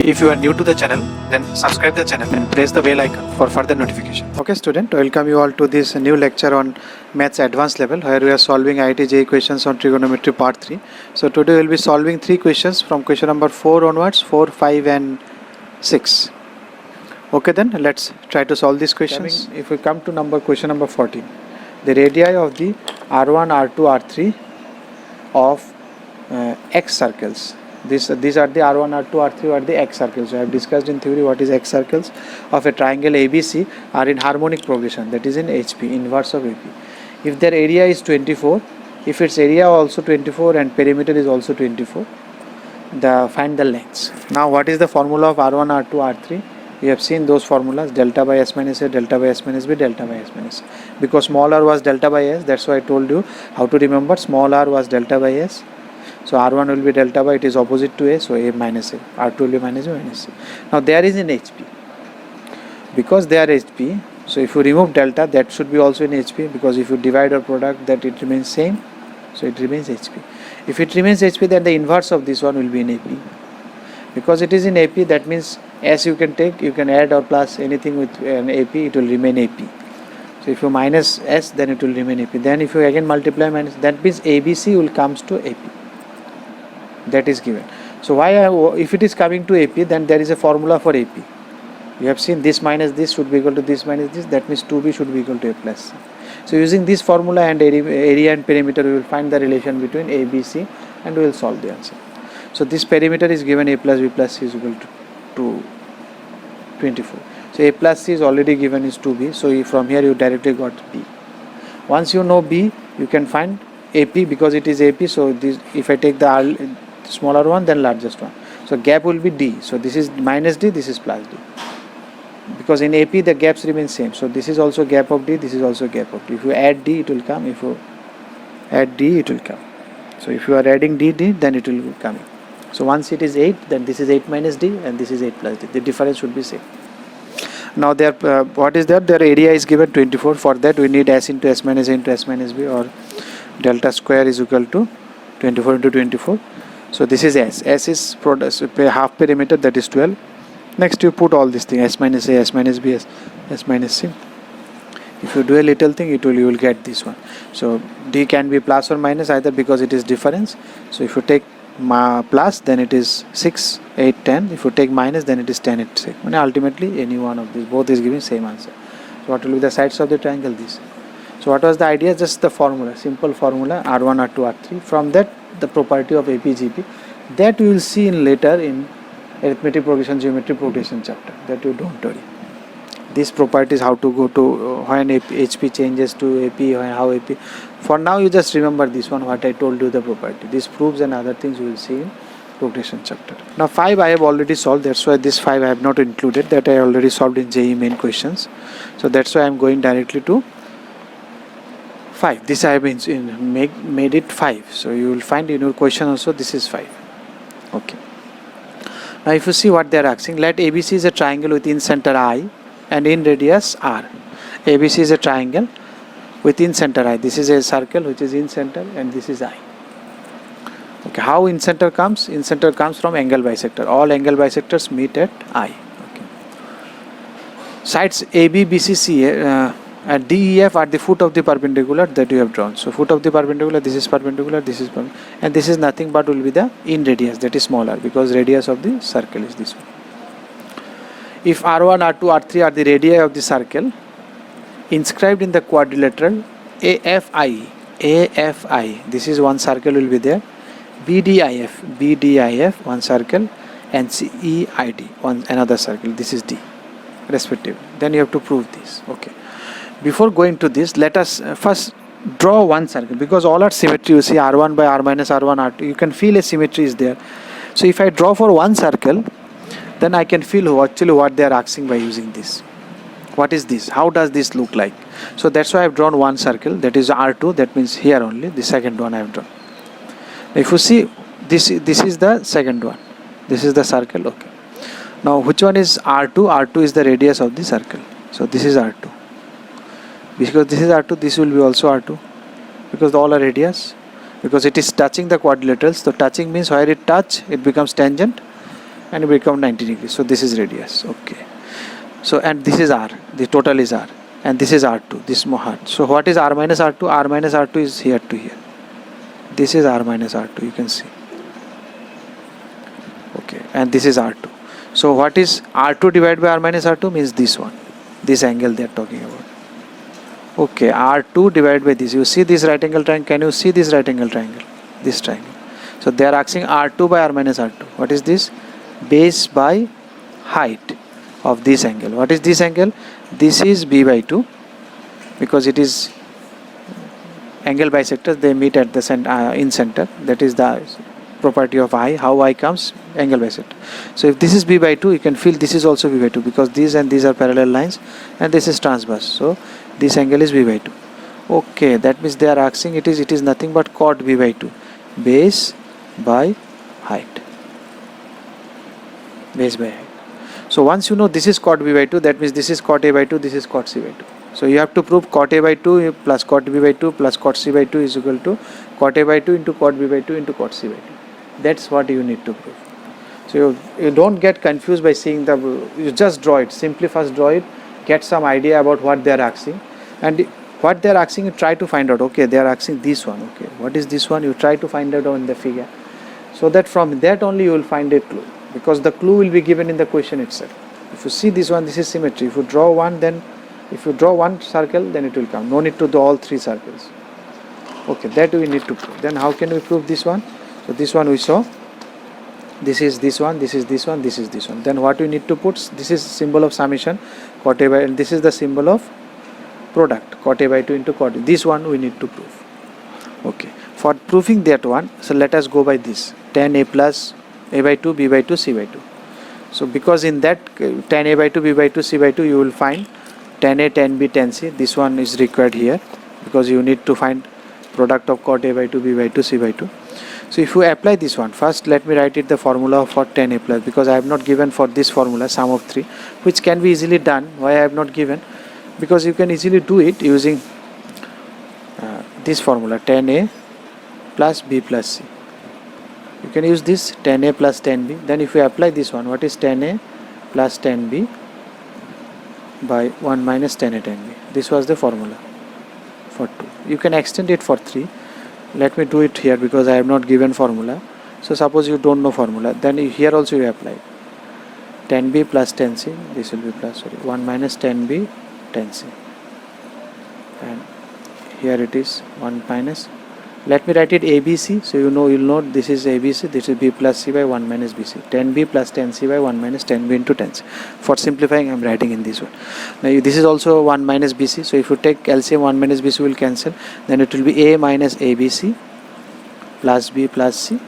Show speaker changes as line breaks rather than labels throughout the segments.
If you are new to the channel, then subscribe the channel and press the bell icon for further notification. Okay student, welcome you all to this new lecture on Maths Advanced level where we are solving IIT JEE questions on Trigonometry Part 3. So today we will be solving 3 questions from question number 4 onwards, 4, 5 and 6. Okay then, let's try to solve these questions. If we come to question number 14, the radii of the R1, R2, R3 of X circles. These are the R1, R2, R3 are the X circles. So I have discussed in theory what is X circles of a triangle ABC are in harmonic progression, that is in HP, inverse of AP. If their area is 24, if its area also 24 and perimeter is also 24, find the lengths. Now what is the formula of R1, R2, R3? You have seen those formulas, delta by S minus A, delta by S minus B, delta by S minus A. Because small r was delta by S, that's why I told you how to remember. Small r was delta by S. So R1 will be delta by, it is opposite to A, so A minus A. R2 will be minus A minus A. Now there is in HP. Because they are HP, so if you remove delta, that should be also in HP, because if you divide or product, that it remains same, so it remains HP. If it remains HP, then the inverse of this one will be in AP. Because it is in AP, that means S you can take, you can add or plus anything with an AP, it will remain AP. So if you minus S, then it will remain AP. Then if you again multiply minus, that means ABC will comes to AP. That is given. So if it is coming to AP, then there is a formula for AP. You have seen this minus this should be equal to this minus this, that means 2B should be equal to A plus C. So using this formula and area and perimeter, we will find the relation between A, B, C and we will solve the answer. So this perimeter is given A plus B plus C is equal to 24. So A plus C is already given is 2B. So from here you directly got B. Once you know B, you can find AP because it is AP. So this, if I take the smaller one, then largest one. So gap will be D. So this is minus D, this is plus D. Because in AP the gaps remain same. So this is also gap of D, this is also gap of D. If you add D, it will come. If you add D, it will come. So if you are adding D, then it will be coming. So once it is 8, then this is 8 minus D and this is 8 plus D. The difference should be same. Now what is that? Their area is given 24. For that we need S into S minus A into S minus B, or delta square is equal to 24 into 24. So this is S. S is half perimeter, that is 12. Next you put all these things, S minus A, S minus B, S minus C. If you do a little thing, you will get this one. So D can be plus or minus either, because it is difference. So if you take plus, then it is 6, 8, 10. If you take minus, then it is 10, 8, 6. And ultimately any one of these, both is giving same answer. So what will be the sides of the triangle? This. So what was the idea? Just the formula, simple formula, R1, R2, R3. From that, the property of AP, GP. That we will see in later in arithmetic progression, geometry progression chapter. That you don't worry. These properties, how to go to when HP changes to AP, how AP. For now, you just remember this one, what I told you the property. This proves and other things you will see in progression chapter. Now 5 I have already solved. That's why this 5 I have not included. That I already solved in JEE main questions. So that's why I am going directly to 5. This I have made it 5. So you will find in your question also this is 5. Okay. Now if you see what they are asking, let ABC is a triangle with in center I and in radius R. ABC is a triangle with in center I. This is a circle which is in center and this is I. Okay. How in center comes? In center comes from angle bisector. All angle bisectors meet at I. Okay. Sides AB, BC, CA and DEF are the foot of the perpendicular that you have drawn. So foot of the perpendicular, this is perpendicular, this is perpendicular, and this is nothing but will be the in radius, that is smaller, because radius of the circle is this one. If R1, R2, R3 are the radii of the circle, inscribed in the quadrilateral AFI, this is one circle will be there, BDIF, one circle, and CEID, another circle, this is D, respectively. Then you have to prove this. Okay. Before going to this, let us first draw one circle, because all are symmetry. You see R1 by R minus R1, R2. You can feel a symmetry is there. So if I draw for one circle, then I can feel actually what they are asking by using this. What is this? How does this look like? So that's why I have drawn one circle, that is R2. That means here only, the second one I have drawn. If you see, this is the second one. This is the circle. Okay. Now which one is R2? R2 is the radius of the circle. So this is R2. Because this is R2, this will be also R2, because all are radius, because it is touching the quadrilaterals. So touching means where it touch, it becomes tangent, and it become 90 degrees. So this is radius. Okay. So and this is r. The total is r, and this is r2. This more r. So what is r minus r2? R minus r2 is here to here. This is r minus r2. You can see. Okay, and this is r2. So what is r2 divided by r minus r2 means this one. This angle they are talking about. Okay, r2 divided by this. You see this right angle triangle? Can you see this right angle triangle? This triangle. So they are asking r2 by r minus r2. What is this? Base by height of this angle. What is this angle? This is b by 2 because it is angle bisectors. They meet at the in center. That is the property of I. How I comes? Angle bisector. So if this is b by 2, you can feel this is also b by 2 because these and these are parallel lines and this is transverse. So this angle is b by 2. Okay, that means they are asking it is nothing but cot b by 2. Base by height. Base by height. So once you know this is cot b by 2, that means this is cot a by 2, this is cot c by 2. So you have to prove cot a by 2 plus cot b by 2 plus cot c by 2 is equal to cot a by 2 into cot b by 2 into cot c by 2. That's what you need to prove. So you don't get confused by seeing you just draw it. Simply first draw it, get some idea about what they are asking, and what they are asking you try to find out. Okay, they are asking this one. Okay, what is this one? You try to find out on the figure, so that from that only you will find a clue, because the clue will be given in the question itself. If you see this one, this is symmetry. If you draw one, then if you draw one circle, then it will come. No need to do all three circles. Okay, that we need to prove. Then how can we prove this one? So this one we saw. This is this one, this is this one, this is this one. Then what we need to put? This is symbol of summation, cot a by, and this is the symbol of product, cot a by 2 into cot. This one we need to prove. Okay. For proving that one, so let us go by this. Tan a plus a by 2, b by 2, c by 2. So because in that tan a by 2, b by 2, c by 2, you will find tan a, tan b, tan c. This one is required here because you need to find product of cot a by 2, b by 2, c by 2. So if you apply this one, first let me write it the formula for tan a plus, because I have not given for this formula sum of 3, which can be easily done. Why I have not given? Because you can easily do it using this formula, tan a plus b plus c. You can use this tan a plus tan b. Then if you apply this one, what is tan a plus tan b by 1 minus tan a tan b? This was the formula for 2. You can extend it for 3. Let me do it here because I have not given formula. So suppose you don't know formula, then here also you apply tan b plus tan c. This will be plus 1 minus tan b tan c, and here it is 1 minus. Let me write it ABC, so you'll know this is ABC, this is b plus c by 1 minus bc. Tan b plus tan c by 1 minus tan b into tan c. For simplifying, I am writing in this one. Now this is also 1 minus bc, so if you take LCM, 1 minus bc will cancel, then it will be a minus abc plus b plus c,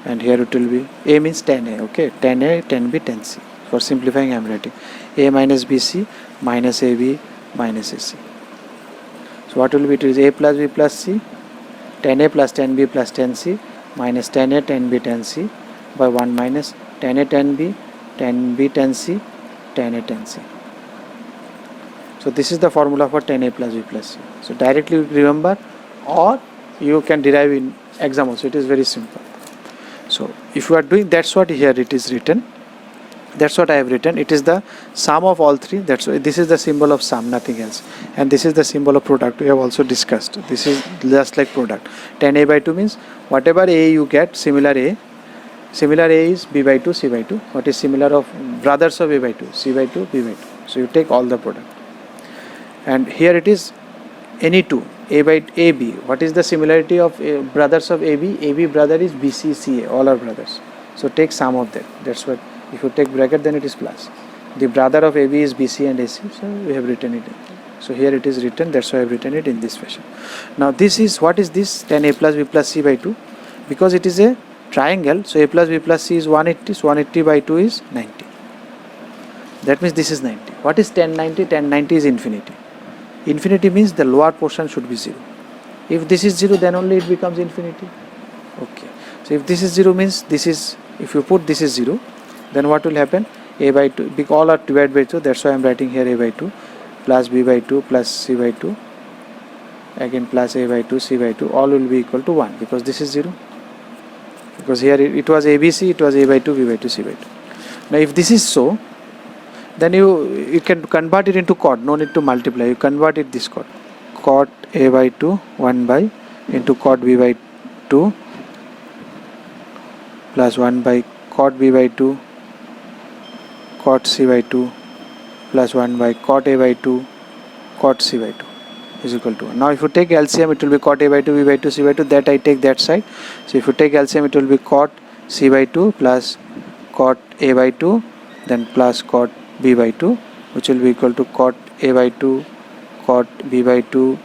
and here it will be a means tan a. Okay, tan a, tan b, tan c. For simplifying, I am writing a minus bc minus ab minus ac. So what will be? It is a plus b plus c, tan a plus tan b plus tan c minus tan a tan b tan c by 1 minus tan a tan b tan c tan a tan c. So this is the formula for tan a plus b plus c. So directly remember, or you can derive in exam also. It is very simple. So if you are doing, that's what here it is written. That's what I have written. It is the sum of all three. That's why this is the symbol of sum, nothing else. And this is the symbol of product. We have also discussed. This is just like product. Tan a by 2 means whatever a you get, similar a is b by 2, c by 2. What is similar of brothers of a by 2? C by 2, b by 2. So you take all the product. And here it is any two, a by ab. What is the similarity of brothers of ab? Ab brother is bc, ca. All are brothers. So take sum of them. That's what. If you take bracket, then it is plus. The brother of AB is BC and AC, so we have written it. So here it is written, that's why I have written it in this fashion. Now this is, what is this? Tan a plus b plus c by 2. Because it is a triangle, so a plus b plus c is 180, so 180 by 2 is 90. That means this is 90. What is tan 90? Tan 90 is infinity. Infinity means the lower portion should be 0. If this is 0, then only it becomes infinity. Okay. So if this is 0 means this is, if you put this is 0, then what will happen? A by 2, because all are divided by 2, that's why I am writing here a by 2 plus b by 2 plus c by 2, again plus a by 2, c by 2, all will be equal to 1 because this is 0. because here it was ABC, it was A by 2, B by 2, C by 2. Now if this is so, then you can convert it into cot, no need to multiply, you convert it this cot A by 2 1 by into cot B by 2 plus 1 by cot B by 2 cot C by 2 plus 1 by cot A by 2 cot C by 2 is equal to 1. Now if you take LCM, it will be cot A by 2, B by 2, C by 2, that I take that side. So if you take LCM, it will be cot C by 2 plus cot A by 2 then plus cot B by 2, which will be equal to cot A by 2 cot B by 2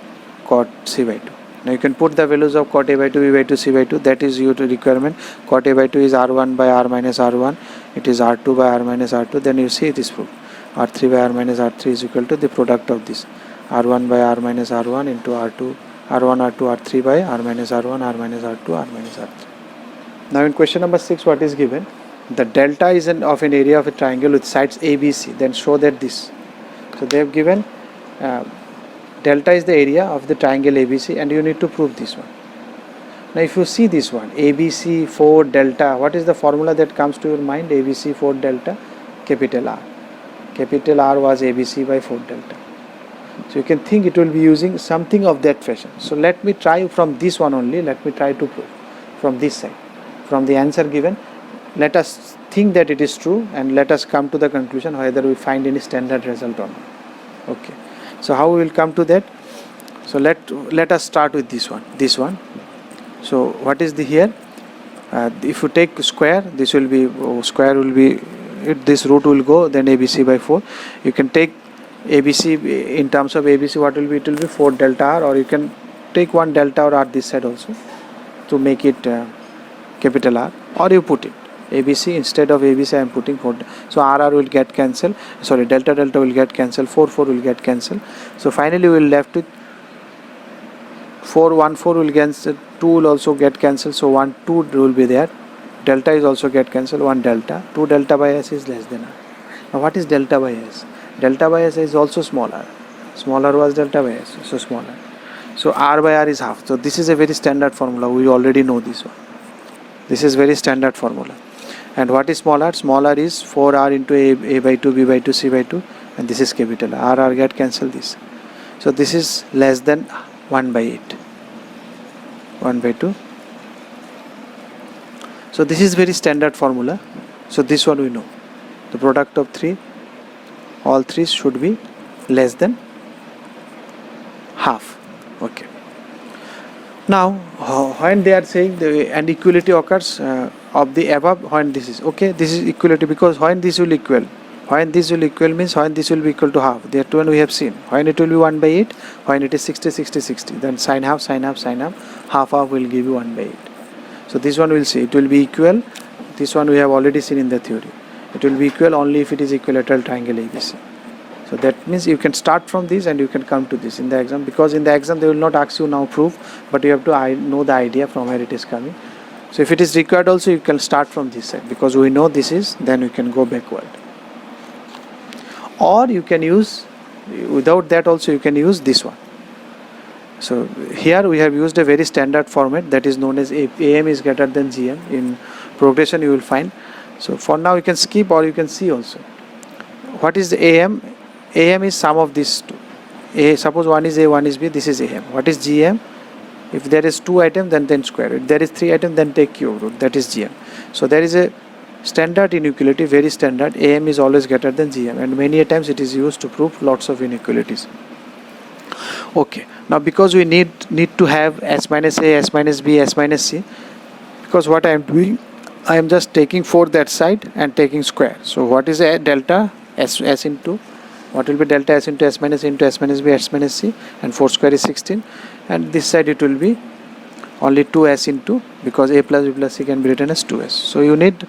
cot C by 2. Now you can put the values of cot A by 2, B by 2, C by 2, that is your requirement. Cot A by 2 is R1 by R minus R1, it is R2 by R minus R2, then you see this proof. R3 by R minus R3 is equal to the product of this. R1 by R minus R1 into R2, R1, R2, R3 by R minus R1, R minus R2, R minus R3. Now in question number 6, what is given? The delta is of an area of a triangle with sides ABC, then show that this. So they have given delta is the area of the triangle ABC and you need to prove this one. Now if you see this one, ABC 4 delta, what is the formula that comes to your mind? ABC 4 delta, capital R. Capital R was ABC by 4 delta. So you can think it will be using something of that fashion. So let me try from this one only, let me try to prove from this side. From the answer given, let us think that it is true and let us come to the conclusion whether we find any standard result or not. Okay. So how we will come to that? So let us start with this one. So what is the here? If you take square, this will be square will be this root will go, then ABC by 4. You can take ABC in terms of ABC, what will be? It will be 4 delta R, or you can take 1 delta or R this side also to make it capital R, or you put it ABC instead of ABC I am putting 4. So RR will get cancelled, sorry, delta will get cancelled, 4 will get cancelled. So finally we will left with 4 1 4 will cancel, 2 will also get cancelled, so 1 2 will be there. Delta is also get cancelled, 1 delta, 2 delta by S is less than R. Now what is delta by S? Delta by S is also smaller was delta by S, so smaller. So R by R is half. So this is a very standard formula, we already know this one. This is very standard formula. And what is smaller? Smaller is 4R into A by 2, B by 2, C by 2, and this is capital R get cancelled this. So this is less than 1 by 8, 1 by 2. So this is very standard formula. So this one we know. The product of 3, all 3 should be less than half. Okay. Now when they are saying and equality occurs of the above, when this is okay, this is equality, because when this will equal means when this will be equal to half. That one we have seen. When it will be 1 by 8, when it is 60 60 60, then sin half, half will give you 1 by 8. So this one we will see, it will be equal. This one we have already seen in the theory. It will be equal only if it is equilateral triangle ABC. So that means you can start from this and you can come to this in the exam, because in the exam they will not ask you now proof, but you have to know the idea from where it is coming. So if it is required also, you can start from this side, because we know this is, then you can go backward. Or you can use, without that also you can use this one. So here we have used a very standard format that is known as AM is greater than GM. In progression you will find. So for now you can skip, or you can see also. What is the AM? AM is sum of these two. Suppose one is A, one is B, this is AM. What is GM? If there is 2 items, then square it. If there is 3 items, then take cube root, that is GM. So there is a standard inequality, very standard. AM is always greater than GM, and many times it is used to prove lots of inequalities. Okay, now because we need to have S minus A, S minus B, S minus C, because what I am doing, I am just taking 4 that side and taking square. So what is a delta? S into, what will be delta S into S minus A into S minus B, S minus C, and 4 square is 16, and this side it will be only 2S into, because A plus B plus C can be written as 2S. So you need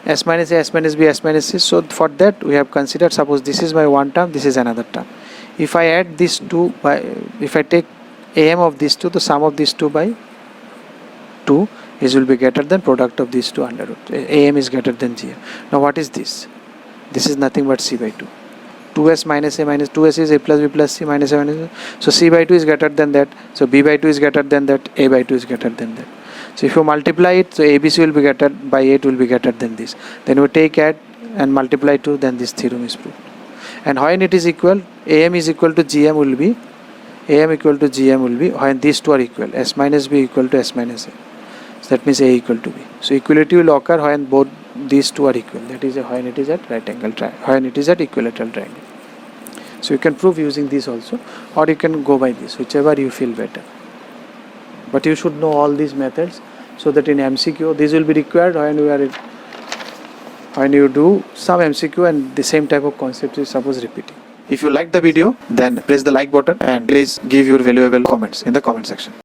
S minus A, S minus B, S minus C. So for that we have considered, suppose this is my one term, this is another term. If I add these two by, if I take AM of these two, the sum of these two by 2 is will be greater than product of these two under root. AM is greater than GM. Now what is this? This is nothing but C by 2. 2S minus A minus 2S is A plus B plus C minus A minus B. So C by 2 is greater than that. So B by 2 is greater than that. A by 2 is greater than that. So if you multiply it, so ABC will be greater by 8 will be greater than this. Then we take add and multiply 2, then this theorem is proved. And when it is equal, AM is equal to GM will be, AM equal to GM will be when these two are equal, S minus B equal to S minus A. So that means A equal to B. So equality will occur when both these two are equal. That is when it is at right angle triangle, when it is at equilateral triangle. So you can prove using this also, or you can go by this, whichever you feel better. But you should know all these methods so that in MCQ this will be required when you do some MCQ and the same type of concept is suppose repeating. If you like the video, then press the like button and please give your valuable comments in the comment section.